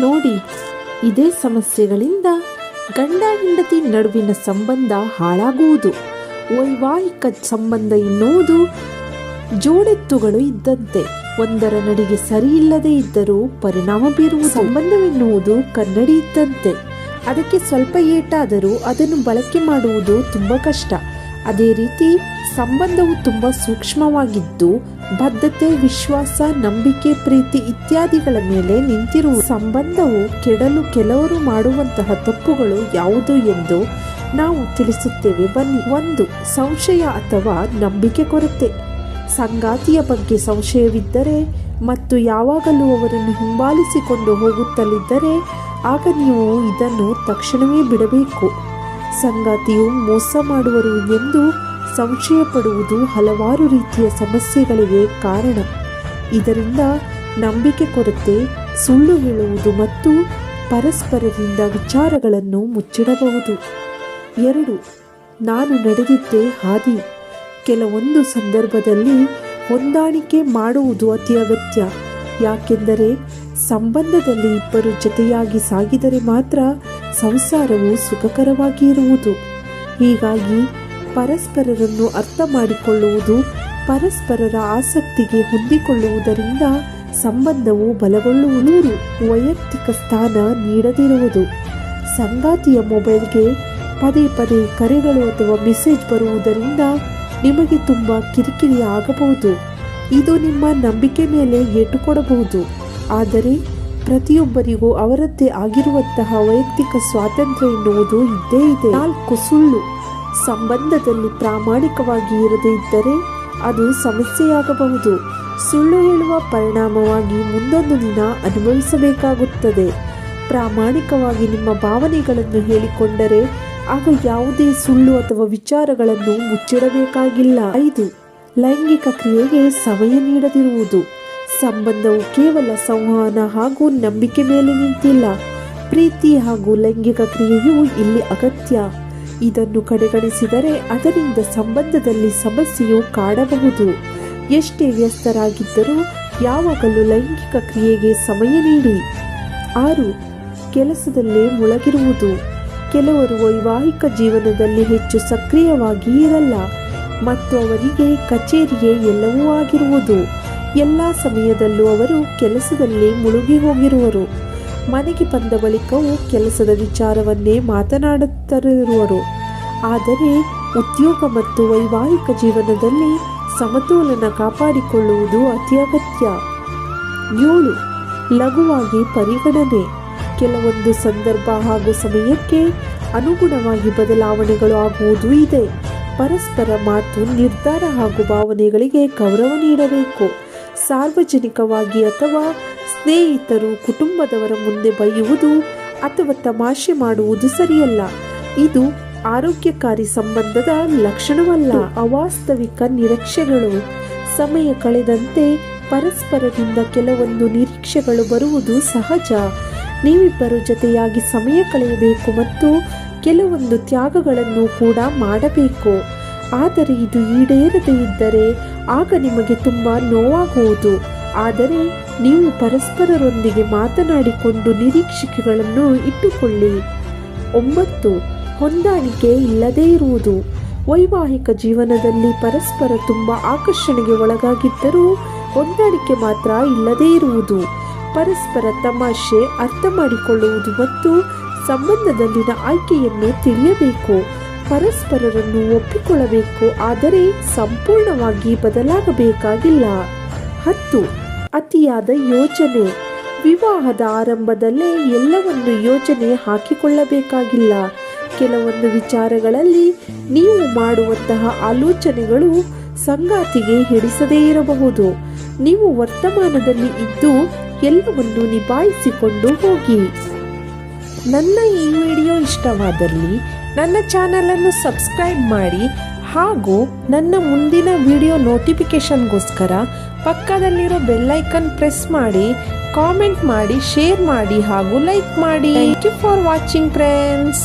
ನೋಡಿ, ಇದೇ ಸಮಸ್ಯೆಗಳಿಂದ ಗಂಡ ಹೆಂಡತಿ ನಡುವಿನ ಸಂಬಂಧ ಹಾಳಾಗುವುದು. ವೈವಾಹಿಕ ಸಂಬಂಧ ಎನ್ನುವುದು ಜೋಡೆತ್ತುಗಳು ಇದ್ದಂತೆ, ಒಂದರ ನಡಿಗೆ ಸರಿಯಿಲ್ಲದೆ ಇದ್ದರೂ ಪರಿಣಾಮ ಬೀರುವ ಸಂಬಂಧವೆನ್ನುವುದು ಕನ್ನಡಿ ಇದ್ದಂತೆ. ಅದಕ್ಕೆ ಸ್ವಲ್ಪ ಏಟಾದರೂ ಅದನ್ನು ಬಳಕೆ ಮಾಡುವುದು ತುಂಬ ಕಷ್ಟ. ಅದೇ ರೀತಿ ಸಂಬಂಧವು ತುಂಬ ಸೂಕ್ಷ್ಮವಾಗಿದ್ದು ಬದ್ಧತೆ, ವಿಶ್ವಾಸ, ನಂಬಿಕೆ, ಪ್ರೀತಿ ಇತ್ಯಾದಿಗಳ ಮೇಲೆ ನಿಂತಿರುವ ಸಂಬಂಧವು ಕೆಡಲು ಕೆಲವರು ಮಾಡುವಂತಹ ತಪ್ಪುಗಳು ಯಾವುದು ಎಂದು ನಾವು ತಿಳಿಸುತ್ತೇವೆ ಬನ್ನಿ. 1. ಸಂಶಯ ಅಥವಾ ನಂಬಿಕೆ ಕೊರತೆ. ಸಂಗಾತಿಯ ಬಗ್ಗೆ ಸಂಶಯವಿದ್ದರೆ ಮತ್ತು ಯಾವಾಗಲೂ ಅವರನ್ನು ಹಿಂಬಾಲಿಸಿಕೊಂಡು ಹೋಗುತ್ತಲಿದ್ದರೆ ಆಗ ನೀವು ಇದನ್ನು ತಕ್ಷಣವೇ ಬಿಡಬೇಕು. ಸಂಗಾತಿಯು ಮೋಸ ಮಾಡುವರು ಎಂದು ಸಂಶಯ ಪಡುವುದು ಹಲವಾರು ರೀತಿಯ ಸಮಸ್ಯೆಗಳಿಗೆ ಕಾರಣ. ಇದರಿಂದ ನಂಬಿಕೆ ಕೊರತೆ, ಸುಳ್ಳು ಹೇಳುವುದು ಮತ್ತು ಪರಸ್ಪರರಿಂದ ವಿಚಾರಗಳನ್ನು ಮುಚ್ಚಿಡಬಹುದು. 2. ನಾನು ನಡೆದಿದ್ದೇ ಹಾದಿ. ಕೆಲವೊಂದು ಸಂದರ್ಭದಲ್ಲಿ ಹೊಂದಾಣಿಕೆ ಮಾಡುವುದು ಅತಿ ಅಗತ್ಯ. ಯಾಕೆಂದರೆ ಸಂಬಂಧದಲ್ಲಿ ಇಬ್ಬರು ಜೊತೆಯಾಗಿ ಸಾಗಿದರೆ ಮಾತ್ರ ಸಂಸಾರವು ಸುಖಕರವಾಗಿ ಇರುವುದು. ಹೀಗಾಗಿ ಪರಸ್ಪರರನ್ನು ಅರ್ಥ ಮಾಡಿಕೊಳ್ಳುವುದು, ಪರಸ್ಪರರ ಆಸಕ್ತಿಗೆ ಹೊಂದಿಕೊಳ್ಳುವುದರಿಂದ ಸಂಬಂಧವು ಬಲಗೊಳ್ಳುವುದು. ವೈಯಕ್ತಿಕ ಸ್ಥಾನ ನೀಡದಿರುವುದು. ಸಂಗಾತಿಯ ಮೊಬೈಲ್ಗೆ ಪದೇ ಪದೇ ಕರೆಗಳು ಅಥವಾ ಮೆಸೇಜ್ ಬರುವುದರಿಂದ ನಿಮಗೆ ತುಂಬ ಕಿರಿಕಿರಿ ಆಗಬಹುದು. ಇದು ನಿಮ್ಮ ನಂಬಿಕೆ ಮೇಲೆ ಏಟು ಕೊಡಬಹುದು. ಆದರೆ ಪ್ರತಿಯೊಬ್ಬರಿಗೂ ಅವರದ್ದೇ ಆಗಿರುವಂತಹ ವೈಯಕ್ತಿಕ ಸ್ವಾತಂತ್ರ್ಯ ಎನ್ನುವುದು ಇದ್ದೇ ಇದೆ. 4. ಸುಳ್ಳು. ಸಂಬಂಧದಲ್ಲಿ ಪ್ರಾಮಾಣಿಕವಾಗಿ ಇರದೇ ಇದ್ದರೆ ಅದು ಸಮಸ್ಯೆಯಾಗಬಹುದು. ಸುಳ್ಳು ಹೇಳುವ ಪರಿಣಾಮವಾಗಿ ಮುಂದೊಂದು ದಿನ ಅನುಭವಿಸಬೇಕಾಗುತ್ತದೆ. ಪ್ರಾಮಾಣಿಕವಾಗಿ ನಿಮ್ಮ ಭಾವನೆಗಳನ್ನು ಹೇಳಿಕೊಂಡರೆ ಆಗ ಯಾವುದೇ ಸುಳ್ಳು ಅಥವಾ ವಿಚಾರಗಳನ್ನು ಮುಚ್ಚಿಡಬೇಕಾಗಿಲ್ಲ. 5. ಲೈಂಗಿಕ ಕ್ರಿಯೆಗೆ ಸಮಯ ನೀಡದಿರುವುದು. ಸಂಬಂಧವು ಕೇವಲ ಸಂವಹನ ಹಾಗೂ ನಂಬಿಕೆ ಮೇಲೆ ನಿಂತಿಲ್ಲ. ಪ್ರೀತಿ ಹಾಗೂ ಲೈಂಗಿಕ ಕ್ರಿಯೆಯು ಇಲ್ಲಿ ಅಗತ್ಯ. ಇದನ್ನು ಕಡೆಗಣಿಸಿದರೆ ಅದರಿಂದ ಸಂಬಂಧದಲ್ಲಿ ಸಮಸ್ಯೆಯು ಕಾಡಬಹುದು. ಎಷ್ಟೇ ವ್ಯಸ್ತರಾಗಿದ್ದರೂ ಯಾವಾಗಲೂ ಲೈಂಗಿಕ ಕ್ರಿಯೆಗೆ ಸಮಯ ನೀಡಿ. 6. ಕೆಲಸದಲ್ಲೇ ಮುಳುಗಿರುವುದು. ಕೆಲವರು ವೈವಾಹಿಕ ಜೀವನದಲ್ಲಿ ಹೆಚ್ಚು ಸಕ್ರಿಯವಾಗಿ ಇರಲ್ಲ ಮತ್ತು ಅವರಿಗೆ ಕಚೇರಿಯೇ ಎಲ್ಲವೂ ಆಗಿರುವುದು. ಎಲ್ಲ ಸಮಯದಲ್ಲೂ ಅವರು ಕೆಲಸದಲ್ಲಿ ಮುಳುಗಿ ಹೋಗಿರುವರು. ಮನೆಗೆ ಬಂದ ಬಳಿಕವೂ ಕೆಲಸದ ವಿಚಾರವನ್ನೇ ಮಾತನಾಡುತ್ತಿರುವರು. ಆದರೆ ಉದ್ಯೋಗ ಮತ್ತು ವೈವಾಹಿಕ ಜೀವನದಲ್ಲಿ ಸಮತೋಲನ ಕಾಪಾಡಿಕೊಳ್ಳುವುದು ಅತಿ ಅಗತ್ಯ. 7. ಲಘುವಾಗಿ ಪರಿಗಣನೆ. ಕೆಲವೊಂದು ಸಂದರ್ಭ ಹಾಗೂ ಸಮಯಕ್ಕೆ ಅನುಗುಣವಾಗಿ ಬದಲಾವಣೆಗಳು ಆಗುವುದು ಇದೆ. ಪರಸ್ಪರ ಮಾತು, ನಿರ್ಧಾರ ಹಾಗೂ ಭಾವನೆಗಳಿಗೆ ಗೌರವ ನೀಡಬೇಕು. ಸಾರ್ವಜನಿಕವಾಗಿ ಅಥವಾ ಸ್ನೇಹಿತರು, ಕುಟುಂಬದವರ ಮುಂದೆ ಬೈಯುವುದು ಅಥವಾ ತಮಾಷೆ ಮಾಡುವುದು ಸರಿಯಲ್ಲ. ಇದು ಆರೋಗ್ಯಕಾರಿ ಸಂಬಂಧದ ಲಕ್ಷಣವಲ್ಲ. ಅವಾಸ್ತವಿಕ ನಿರೀಕ್ಷೆಗಳು. ಸಮಯ ಕಳೆದಂತೆ ಪರಸ್ಪರರಿಂದ ಕೆಲವೊಂದು ನಿರೀಕ್ಷೆಗಳು ಬರುವುದು ಸಹಜ. ನೀವಿಬ್ಬರು ಜೊತೆಯಾಗಿ ಸಮಯ ಕಳೆಯಬೇಕು ಮತ್ತು ಕೆಲವೊಂದು ತ್ಯಾಗಗಳನ್ನು ಕೂಡ ಮಾಡಬೇಕು. ಆದರೆ ಇದು ಈಡೇರದೇ ಇದ್ದರೆ ಆಗ ನಿಮಗೆ ತುಂಬ ನೋವಾಗುವುದು. ಆದರೆ ನೀವು ಪರಸ್ಪರರೊಂದಿಗೆ ಮಾತನಾಡಿಕೊಂಡು ನಿರೀಕ್ಷೆಗಳನ್ನು ಇಟ್ಟುಕೊಳ್ಳಿ. 9. ಹೊಂದಾಣಿಕೆ ಇಲ್ಲದೇ ಇರುವುದು. ವೈವಾಹಿಕ ಜೀವನದಲ್ಲಿ ಪರಸ್ಪರ ತುಂಬ ಆಕರ್ಷಣೆಗೆ ಒಳಗಾಗಿದ್ದರೂ ಹೊಂದಾಣಿಕೆ ಮಾತ್ರ ಇಲ್ಲದೇ ಇರುವುದು. ಪರಸ್ಪರ ತಮಾಷೆ, ಅರ್ಥ ಮಾಡಿಕೊಳ್ಳುವುದು ಮತ್ತು ಸಂಬಂಧದಲ್ಲಿನ ಆಯ್ಕೆಯನ್ನು ತಿಳಿಯಬೇಕು. ಪರಸ್ಪರರನ್ನು ಒಪ್ಪಿಕೊಳ್ಳಬೇಕು, ಆದರೆ ಸಂಪೂರ್ಣವಾಗಿ ಬದಲಾಗಬೇಕಾಗಿಲ್ಲ. 10. ಅತಿಯಾದ ಯೋಚನೆ. ವಿವಾಹದ ಆರಂಭದಲ್ಲೇ ಎಲ್ಲವನ್ನು ಯೋಚನೆ ಹಾಕಿಕೊಳ್ಳಬೇಕಾಗಿಲ್ಲ. ಕೆಲವೊಂದು ವಿಚಾರಗಳಲ್ಲಿ ನೀವು ಮಾಡುವಂತಹ ಆಲೋಚನೆಗಳು ಸಂಗಾತಿಗೆ ಹಿಡಿಸದೇ ಇರಬಹುದು. ನೀವು ವರ್ತಮಾನದಲ್ಲಿ ಇದ್ದು ಎಲ್ಲವನ್ನು ನಿಭಾಯಿಸಿಕೊಂಡು ಹೋಗಿ. ನನ್ನ ಈ ವಿಡಿಯೋ ಇಷ್ಟವಾದಲ್ಲಿ ನನ್ನ ಚಾನಲನ್ನು ಸಬ್ಸ್ಕ್ರೈಬ್ ಮಾಡಿ ಹಾಗೂ ನನ್ನ ಮುಂದಿನ ವಿಡಿಯೋ ನೋಟಿಫಿಕೇಶನ್ಗೋಸ್ಕರ ಪಕ್ಕದಲ್ಲಿರೋ ಬೆಲ್ ಐಕನ್ ಪ್ರೆಸ್ ಮಾಡಿ, ಕಾಮೆಂಟ್ ಮಾಡಿ, ಶೇರ್ ಮಾಡಿ ಹಾಗೂ ಲೈಕ್ ಮಾಡಿ. Thank you for watching friends.